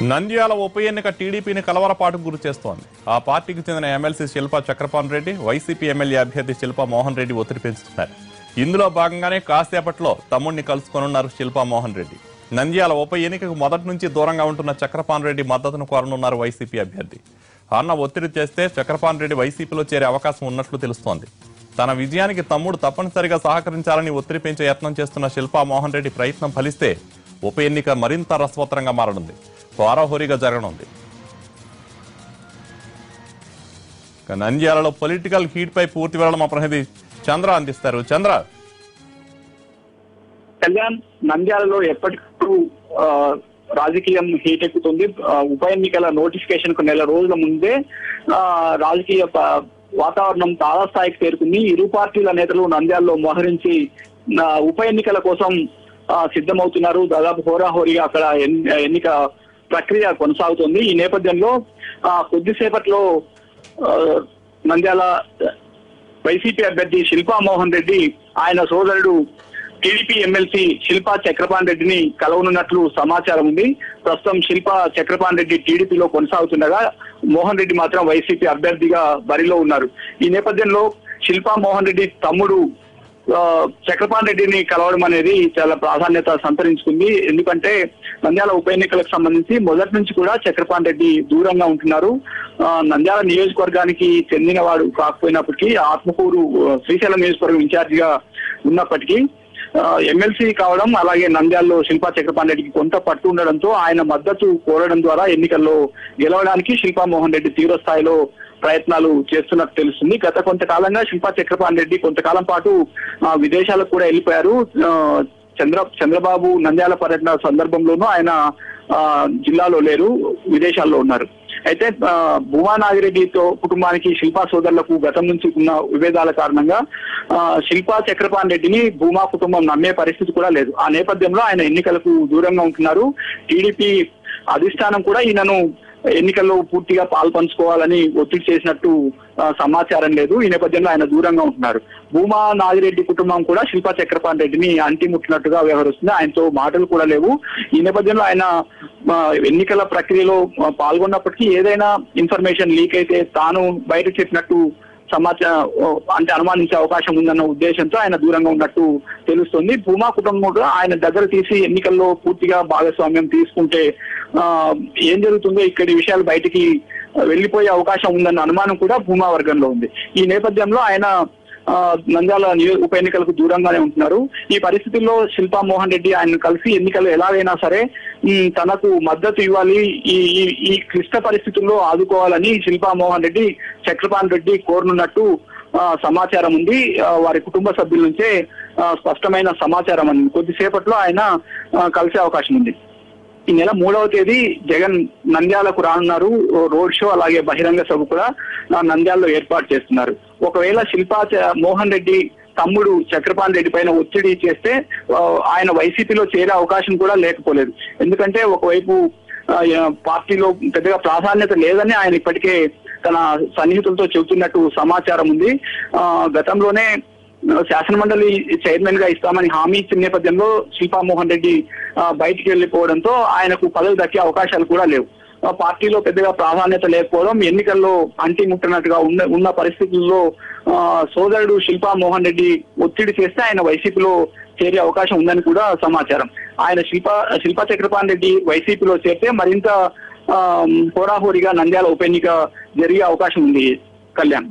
నంద్యాల ఉప ఎన్నిక టీడీపీని కలవరపాటుకు గురి చేస్తోంది. ఆ పార్టీకి చెందిన MLC Shilpa Chakrapani Reddy, YCP MLA అభ్యర్థి శిల్పా మోహన్ రెడ్డి ఒత్తిడి పెంచుతున్నారు. ఇందులో భాగంగానే కాసేపట్లో తమ్ముడిని కలుసుకోనున్నారు శిల్పా మోహన్ రెడ్డి. నంద్యాల ఉప ఎన్నికకు మొదటి నుంచి దూరంగా ఉంటున్న చక్రపాణి రెడ్డి మద్దతును కోరనున్నారు వైసీపీ అభ్యర్థి. అన్న ఒత్తిడి చేస్తే చక్రపాణి రెడ్డి వైసీపీలో చేరే అవకాశం ఉన్నట్లు తెలుస్తోంది. తన విజయానికి తమ్ముడు తప్పనిసరిగా సహకరించాలని ఒత్తిడి పెంచే యత్నం చేస్తున్న శిల్పా మోహన్ రెడ్డి ప్రయత్నం ఫలిస్తే ఉప ఎన్నిక మరింత రసవత్తరంగా మారనుంది. హోరాహోరీగా జరగనుంది. నంద్యాలలో పొలిటికల్ హీట్ పై పూర్తి వివరాలు మా ప్రతినిధి చంద్ర అందిస్తారు. చంద్ర, కళ్యాణ్, నంద్యాలలో ఎప్పటికప్పుడు రాజకీయం హీట్ ఎక్కుతుంది. ఉప ఎన్నికల నోటిఫికేషన్ కు నెల రోజుల ముందే రాజకీయ వాతావరణం తారాస్థాయికి చేరుకుంది. ఇరు పార్టీల నేతలు నంద్యాలలో మోహరించి ఉప ఎన్నికల కోసం సిద్ధమవుతున్నారు. దాదాపు హోరాహోరీగా అక్కడ ఎన్నిక ప్రక్రియ కొనసాగుతుంది. ఈ నేపథ్యంలో కొద్దిసేపట్లో నంద్యాల వైసీపీ అభ్యర్థి శిల్పా మోహన్ రెడ్డి ఆయన సోదరుడు టీడీపీ ఎమ్మెల్సీ శిల్పా చక్రపాణి రెడ్డిని కలవనున్నట్లు సమాచారం ఉంది. ప్రస్తుతం శిల్పా చక్రపాణి రెడ్డి టీడీపీలో కొనసాగుతుండగా మోహన్ రెడ్డి మాత్రం వైసీపీ అభ్యర్థిగా బరిలో ఉన్నారు. ఈ నేపథ్యంలో శిల్పా మోహన్ రెడ్డి తమ్ముడు చక్రపాణి రెడ్డిని కలవడం అనేది చాలా ప్రాధాన్యత సంతరించుకుంది. ఎందుకంటే నంద్యాల ఉప ఎన్నికలకు సంబంధించి మొదటి నుంచి కూడా చక్రపాణి రెడ్డి దూరంగా ఉంటున్నారు. నంద్యాల నియోజకవర్గానికి చెందిన వాడు కాకపోయినప్పటికీ ఆత్మకూరు శ్రీశైలం నియోజకవర్గం ఇన్ఛార్జిగా ఉన్నప్పటికీ ఎమ్మెల్సీ కావడం, అలాగే నంద్యాలలో శిల్పా చక్రపాణి రెడ్డికి కొంత పట్టు ఉండడంతో ఆయన మద్దతు కోరడం ద్వారా ఎన్నికల్లో గెలవడానికి శిల్పా మోహన్ రెడ్డి తీవ్ర స్థాయిలో ప్రయత్నాలు చేస్తున్నట్టు తెలుస్తుంది. గత కొంతకాలంగా శిల్పా చక్రపాణి రెడ్డి కొంతకాలం పాటు విదేశాలకు కూడా వెళ్ళిపోయారు. చంద్రబాబు నంద్యాల పర్యటన సందర్భంలోనూ ఆయన జిల్లాలో లేరు, విదేశాల్లో ఉన్నారు. అయితే భూమా నాగిరెడ్డితో కుటుంబానికి శిల్పా సోదరులకు గతం నుంచి ఉన్న విభేదాల కారణంగా శిల్పా చక్రపాణి రెడ్డిని భూమా కుటుంబం నమ్మే పరిస్థితి కూడా లేదు. ఆ నేపథ్యంలో ఆయన ఎన్నికలకు దూరంగా ఉంటున్నారు. టీడీపీ అధిష్టానం కూడా ఈయనను ఎన్నికల్లో పూర్తిగా పాల్పంచుకోవాలని ఒత్తిడి చేసినట్టు సమాచారం లేదు. ఈ నేపథ్యంలో ఆయన దూరంగా ఉంటున్నారు. భూమా నాగిరెడ్డి కుటుంబం కూడా శిల్పా చక్రపాణి రెడ్డిని అంటిముట్టినట్టుగా వ్యవహరిస్తుంది. ఆయనతో మాటలు కూడా లేవు. ఈ నేపథ్యంలో ఆయన ఎన్నికల ప్రక్రియలో పాల్గొన్నప్పటికీ ఏదైనా ఇన్ఫర్మేషన్ లీక్ అయితే తాను బయట చెప్పినట్టు సమాచారం అంటే అనుమానించే అవకాశం ఉందన్న ఉద్దేశంతో ఆయన దూరంగా ఉన్నట్టు తెలుస్తుంది. భూమా కుటుంబం కూడా ఆయన దగ్గర తీసి ఎన్నికల్లో పూర్తిగా భాగస్వామ్యం తీసుకుంటే ఏం జరుగుతుందో ఇక్కడి విషయాలు బయటికి వెళ్లిపోయే అవకాశం ఉందన్న అనుమానం కూడా భూమా వర్గంలో ఉంది. ఈ నేపథ్యంలో ఆయన నంద్యాల ఉప ఎన్నికలకు దూరంగానే ఉంటున్నారు. ఈ పరిస్థితుల్లో శిల్పా మోహన్ రెడ్డి ఆయన కలిసి ఎన్నికలు ఎలాగైనా సరే తనకు మద్దతు ఇవ్వాలి, ఈ క్లిష్ట పరిస్థితుల్లో ఆదుకోవాలని శిల్పా మోహన్ రెడ్డి చక్రపాణి రెడ్డి కోరనున్నట్టు సమాచారం ఉంది. వారి కుటుంబ సభ్యుల నుంచే స్పష్టమైన సమాచారం అంది. కొద్దిసేపట్లో ఆయన కలిసే అవకాశం ఉంది. ఈ నెల 3వ తేదీ జగన్ నంద్యాలకు రానున్నారు. రోడ్ షో అలాగే బహిరంగ సభ కూడా నంద్యాలలో ఏర్పాటు చేస్తున్నారు. ఒకవేళ శిల్పా మోహన్ రెడ్డి తమ్ముడు చక్రపాణి రెడ్డి పైన ఒత్తిడి చేస్తే ఆయన వైసీపీలో చేరే అవకాశం కూడా లేకపోలేదు. ఎందుకంటే ఒకవైపు పార్టీలో పెద్దగా ప్రాధాన్యత లేదని ఆయన ఇప్పటికే తన సన్నిహితులతో చెబుతున్నట్టు సమాచారం ఉంది. గతంలోనే శాసనమండలి చైర్మన్ గా ఇస్తామని హామీ ఇచ్చిన నేపథ్యంలో శిల్పా మోహన్ రెడ్డి బయటికి వెళ్లిపోవడంతో ఆయనకు పదవి దక్కే అవకాశాలు కూడా లేవు. పార్టీలో పెద్దగా ప్రాధాన్యత లేకపోవడం, ఎన్నికల్లో అంటి ముట్టనట్టుగా ఉన్న పరిస్థితుల్లో సోదరుడు శిల్పా మోహన్ రెడ్డి ఒత్తిడి చేస్తే ఆయన వైసీపీలో చేరే అవకాశం ఉందని కూడా సమాచారం. ఆయన శిల్పా చక్రపాణి రెడ్డి వైసీపీలో చేరితే మరింత హోరాహోరీగా నంద్యాల ఉప ఎన్నిక జరిగే అవకాశం ఉంది. కళ్యాణ్.